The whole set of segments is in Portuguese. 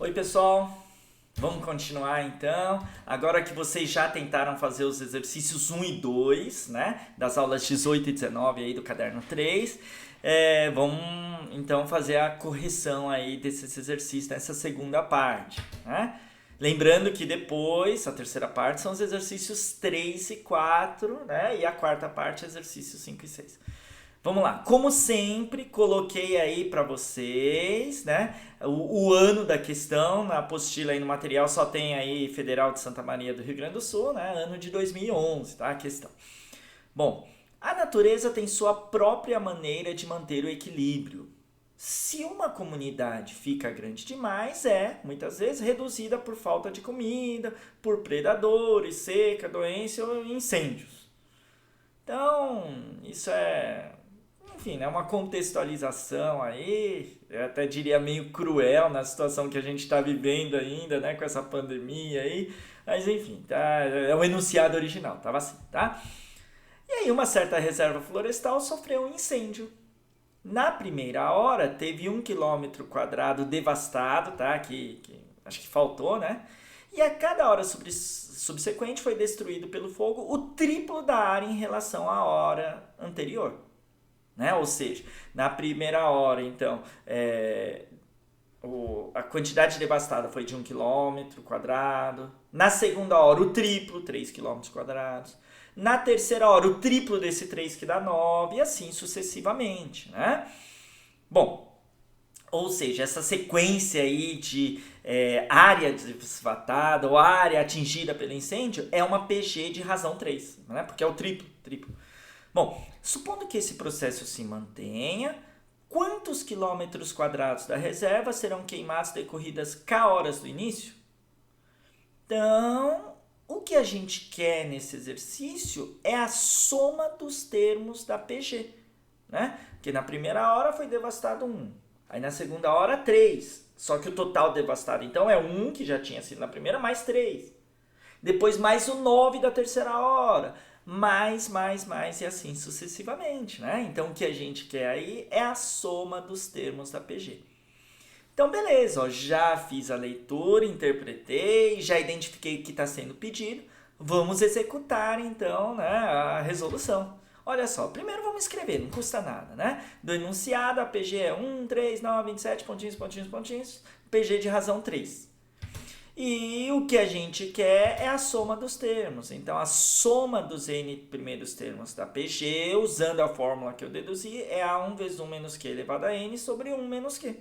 Oi, pessoal. Vamos continuar então. Agora que vocês já tentaram fazer os exercícios 1 e 2, né? Das aulas 18 e 19 aí do caderno 3, vamos então fazer a correção aí desses exercícios nessa segunda parte, né? Lembrando que depois, a terceira parte são os exercícios 3 e 4, né? E a quarta parte, exercícios 5 e 6. Vamos lá, como sempre, coloquei aí para vocês, né? O ano da questão, na apostila aí no material só tem aí Federal de Santa Maria do Rio Grande do Sul, né? Ano de 2011, tá? A questão. Bom, a natureza tem sua própria maneira de manter o equilíbrio. Se uma comunidade fica grande demais, muitas vezes, reduzida por falta de comida, por predadores, seca, doença ou incêndios. Então, isso enfim, né, uma contextualização aí, eu até diria meio cruel na situação que a gente está vivendo ainda, né, com essa pandemia aí, mas enfim, tá, é o enunciado original, tava assim, tá? E aí uma certa reserva florestal sofreu um incêndio. Na primeira hora teve 1 km² devastado, tá, que acho que faltou, né? E a cada hora subsequente foi destruído pelo fogo o triplo da área em relação à hora anterior. Né? Ou seja, na primeira hora, então, a quantidade devastada foi de 1 km². Na segunda hora, o triplo, 3 km². Na terceira hora, o triplo desse 3 que dá 9, e assim sucessivamente. Né? Bom, ou seja, essa sequência aí de área devastada ou área atingida pelo incêndio é uma PG de razão 3, né? Porque é o triplo. Bom, supondo que esse processo se mantenha, quantos km² da reserva serão queimados decorridas K horas do início? Então, o que a gente quer nesse exercício é a soma dos termos da PG, né? Porque na primeira hora foi devastado 1, aí na segunda hora 3, só que o total devastado então é 1, que já tinha sido na primeira, mais 3. Depois mais o 9 da terceira hora, mais, e assim sucessivamente, né? Então o que a gente quer aí é a soma dos termos da PG. Então beleza, ó, já fiz a leitura, interpretei, já identifiquei o que está sendo pedido, vamos executar então, né, a resolução. Olha só, primeiro vamos escrever, não custa nada, né? Do enunciado, a PG é 1, 3, 9, 27, pontinhos, PG de razão 3. E o que a gente quer é a soma dos termos. Então, a soma dos n primeiros termos da PG, usando a fórmula que eu deduzi, é A1 vezes 1 menos Q elevado a n sobre 1 menos Q.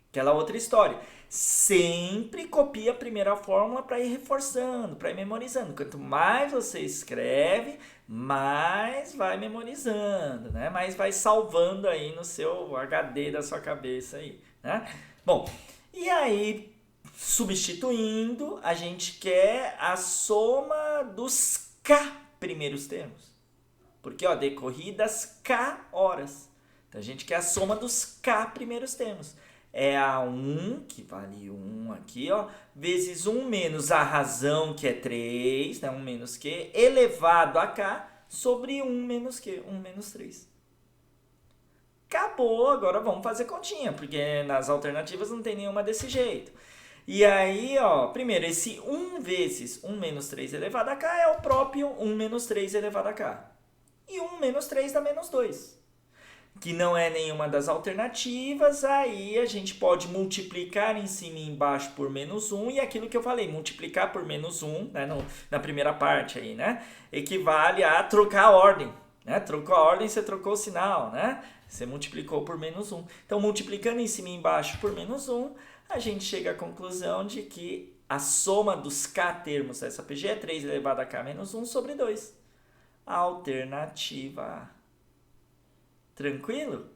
Aquela outra história. Sempre copia a primeira fórmula para ir reforçando, para ir memorizando. Quanto mais você escreve, mais vai memorizando, né? Mais vai salvando aí no seu HD da sua cabeça aí, né? Bom, e aí substituindo, a gente quer a soma dos K primeiros termos. Porque, ó, decorridas K horas. Então, a gente quer a soma dos K primeiros termos. É a 1, que vale 1 aqui, ó, vezes 1 menos a razão, que é 3, né, 1 menos Q, elevado a K, sobre 1 menos Q, 1 menos 3. Acabou, agora vamos fazer continha, porque nas alternativas não tem nenhuma desse jeito. E aí, ó, primeiro, esse 1 vezes 1 menos 3 elevado a K é o próprio 1 menos 3 elevado a K. E 1 menos 3 dá menos 2. Que não é nenhuma das alternativas, aí a gente pode multiplicar em cima e embaixo por menos 1, e aquilo que eu falei, multiplicar por menos 1, né, na primeira parte aí, né, equivale a trocar a ordem, né, trocou a ordem, você trocou o sinal, né, você multiplicou por menos 1. Então, multiplicando em cima e embaixo por menos 1, a gente chega à conclusão de que a soma dos K termos dessa PG é 3 elevado a K menos 1 sobre 2. Alternativa A. Tranquilo?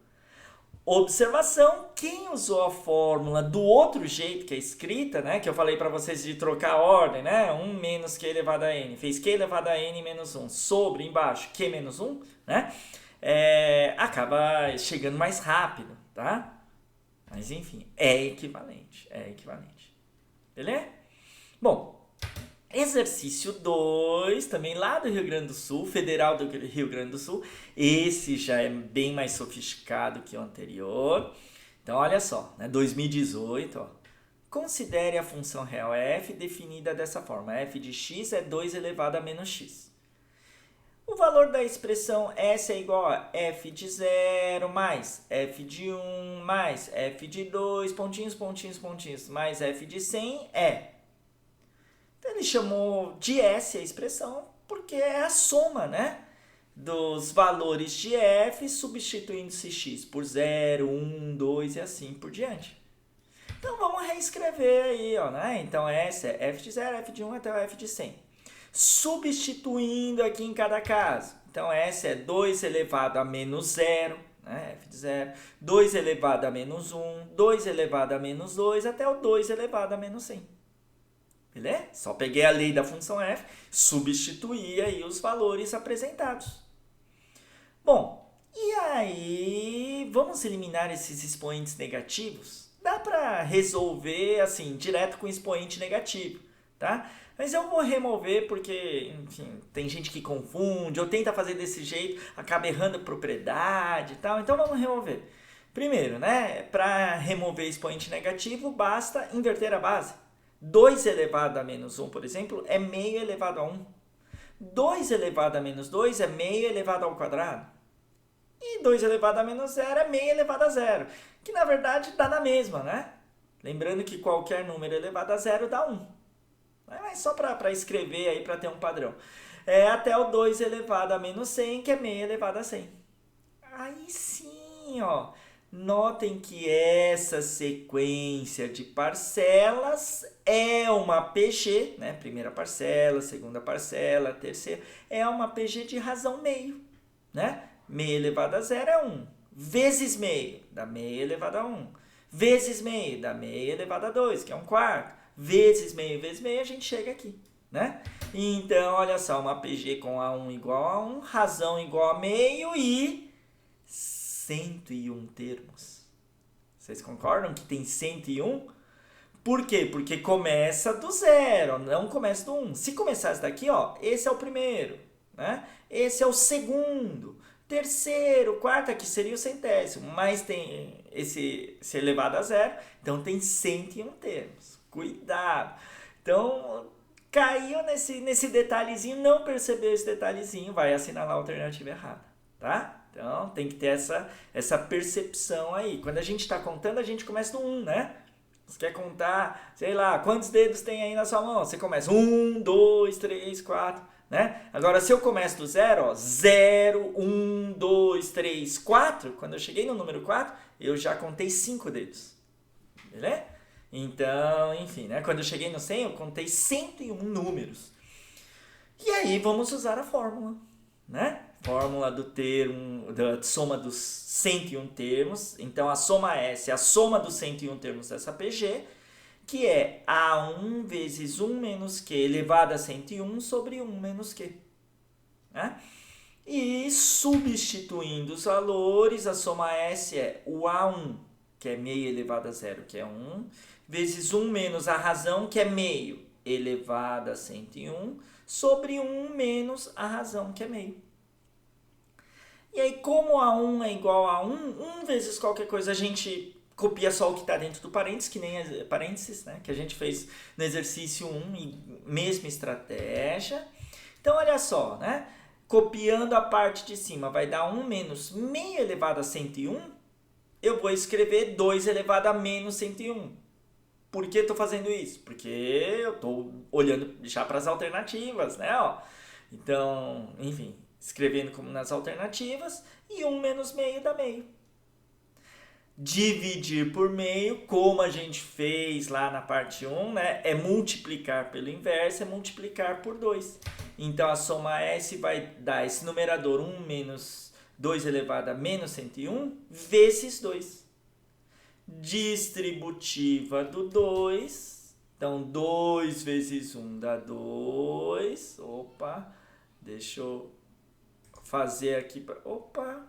Observação, quem usou a fórmula do outro jeito que é escrita, né, que eu falei para vocês de trocar a ordem, né, 1 menos Q elevado a n, fez Q elevado a n menos 1 sobre, embaixo, Q menos 1, né, acaba chegando mais rápido, tá? Mas enfim, é equivalente. Beleza? Bom, exercício 2, também lá do Rio Grande do Sul, Federal do Rio Grande do Sul. Esse já é bem mais sofisticado que o anterior. Então, olha só, né? 2018, ó. Considere a função real f definida dessa forma. F de x é 2 elevado a menos x. O valor da expressão S é igual a f de 0 mais f de 1 mais f de 2, pontinhos, pontinhos, pontinhos, mais f de 100 é. Então ele chamou de S a expressão porque é a soma, né, dos valores de f substituindo-se x por 0, 1, 2 e assim por diante. Então vamos reescrever aí, ó, né? Então S é f de 0, f de 1 até o f de 100. Substituindo aqui em cada caso. Então, S é 2 elevado a menos 0, né? F de 0. 2 elevado a menos 1, 2 elevado a menos 2, até o 2 elevado a menos 100. Beleza? Só peguei a lei da função f, substituí aí os valores apresentados. Bom, e aí, vamos eliminar esses expoentes negativos? Dá para resolver, assim, direto com expoente negativo, tá? Mas eu vou remover porque, enfim, tem gente que confunde ou tenta fazer desse jeito, acaba errando propriedade e tal. Então vamos remover. Primeiro, né, para remover expoente negativo, basta inverter a base. 2 elevado a menos 1, por exemplo, é meio elevado a 1. 2 elevado a menos 2 é meio elevado ao quadrado. E 2 elevado a menos 0 é meio elevado a 0. Que na verdade dá na mesma, né? Lembrando que qualquer número elevado a 0 dá 1. Mas só para escrever aí, para ter um padrão. É até o 2 elevado a menos 100, que é meio elevado a 100. Aí sim, ó. Notem que essa sequência de parcelas é uma PG, né? Primeira parcela, segunda parcela, terceira. É uma PG de razão meio, né? Meio elevado a 0 é 1. Vezes meio, dá meio elevado a 1. Vezes meio, dá meio elevado a 2, que é 1/4. Vezes meio, a gente chega aqui, né? Então, olha só, uma PG com A1 igual a 1, razão igual a meio e 101 termos. Vocês concordam que tem 101? Por quê? Porque começa do 0, não começa do 1. Se começasse daqui, ó, esse é o primeiro, né? Esse é o segundo, terceiro, quarto, aqui seria o centésimo, mas tem esse elevado a 0, então tem 101 termos. Cuidado! Então, caiu nesse detalhezinho, não percebeu esse detalhezinho, vai assinalar a alternativa errada, tá? Então, tem que ter essa percepção aí. Quando a gente está contando, a gente começa no 1, né? Você quer contar, sei lá, quantos dedos tem aí na sua mão? Você começa 1, 2, 3, 4, né? Agora, se eu começo do 0, ó, 0, 1, 2, 3, 4, quando eu cheguei no número 4, eu já contei 5 dedos, beleza? Então, enfim, né? Quando eu cheguei no 100, eu contei 101 números. E aí, vamos usar a fórmula, né? Fórmula do termo, da soma dos 101 termos. Então, a soma S é a soma dos 101 termos dessa PG, que é A1 vezes 1 menos Q elevado a 101 sobre 1 menos Q. Né? E substituindo os valores, a soma S é o A1, que é meio elevado a 0, que é 1, vezes 1 menos a razão, que é meio elevado a 101, sobre 1 menos a razão, que é meio. E aí, como A1 é igual a 1, 1 vezes qualquer coisa, a gente copia só o que está dentro do parênteses, que nem parênteses, né? Que a gente fez no exercício 1, e mesma estratégia. Então, olha só, né? Copiando a parte de cima, vai dar 1 menos meio elevado a 101, eu vou escrever 2 elevado a menos 101. Por que estou fazendo isso? Porque eu estou olhando já para as alternativas, né? Ó. Então, enfim, escrevendo como nas alternativas, e 1 menos meio dá meio. Dividir por meio, como a gente fez lá na parte 1, né? É multiplicar pelo inverso, é multiplicar por 2. Então, a soma S vai dar esse numerador 1 menos 2 elevado a menos 101, vezes 2. Distributiva do 2. Então, 2 vezes 1 dá 2. Opa, deixa eu fazer aqui. Opa,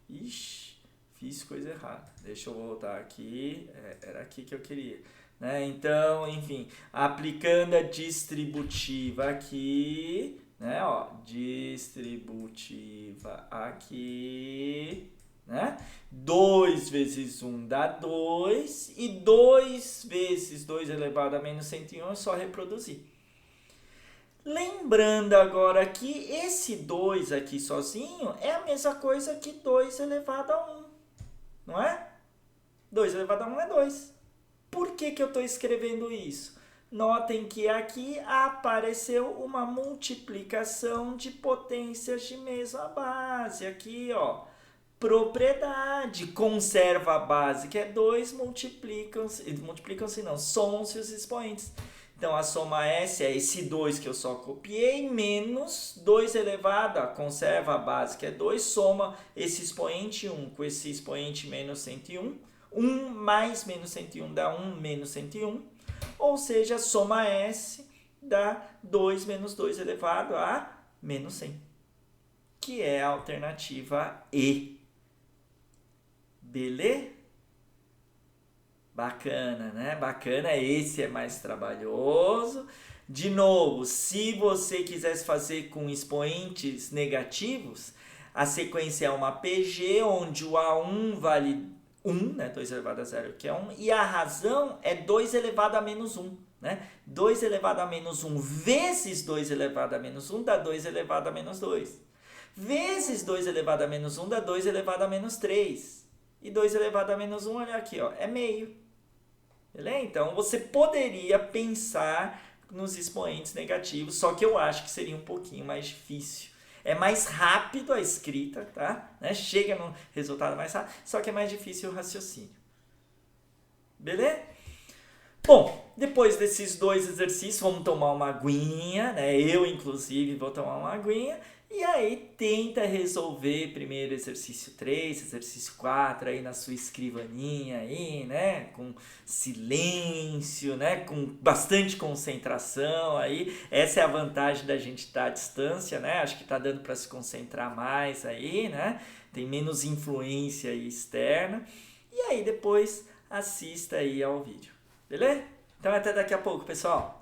ixi, fiz coisa errada. Deixa eu voltar aqui. Era aqui que eu queria. Né? Então, enfim, aplicando a distributiva aqui, né? Ó, distributiva aqui, né? 2 vezes 1 dá 2, e 2 vezes 2 elevado a menos 101 é só reproduzir. Lembrando agora que esse 2 aqui sozinho é a mesma coisa que 2 elevado a 1, não é? 2 elevado a 1 é 2. Por que eu estou escrevendo isso? Notem que aqui apareceu uma multiplicação de potências de mesma base. Aqui, ó, propriedade, conserva a base, que é 2, multiplicam-se não, somam-se os expoentes. Então, a soma S é esse 2 que eu só copiei, menos 2 elevado a, conserva a base, que é 2, soma esse expoente 1 com esse expoente menos 101. 1 mais menos 101 dá 1 menos 101. Ou seja, a soma S dá 2 menos 2 elevado a menos 100. Que é a alternativa E. Beleza? Bacana, né? Bacana, esse é mais trabalhoso. De novo, se você quisesse fazer com expoentes negativos, a sequência é uma PG, onde o A1 vale 1, né? 2 elevado a 0, que é 1, e a razão é 2 elevado a menos 1, né? 2 elevado a menos 1 vezes 2 elevado a menos 1 dá 2 elevado a menos 2. Vezes 2 elevado a menos 1 dá 2 elevado a menos 3. E 2 elevado a menos 1, olha aqui, ó, é meio. Beleza? Então, você poderia pensar nos expoentes negativos, só que eu acho que seria um pouquinho mais difícil. É mais rápido a escrita, tá? Né? Chega no resultado mais rápido, só que é mais difícil o raciocínio. Beleza? Bom, depois desses 2 exercícios, vamos tomar uma aguinha, né? Eu, inclusive, vou tomar uma aguinha. E aí, tenta resolver primeiro exercício 3, exercício 4 aí na sua escrivaninha aí, né? Com silêncio, né? Com bastante concentração aí. Essa é a vantagem da gente estar à distância, né? Acho que tá dando para se concentrar mais aí, né? Tem menos influência aí externa. E aí, depois, assista aí ao vídeo. Beleza? Então, até daqui a pouco, pessoal.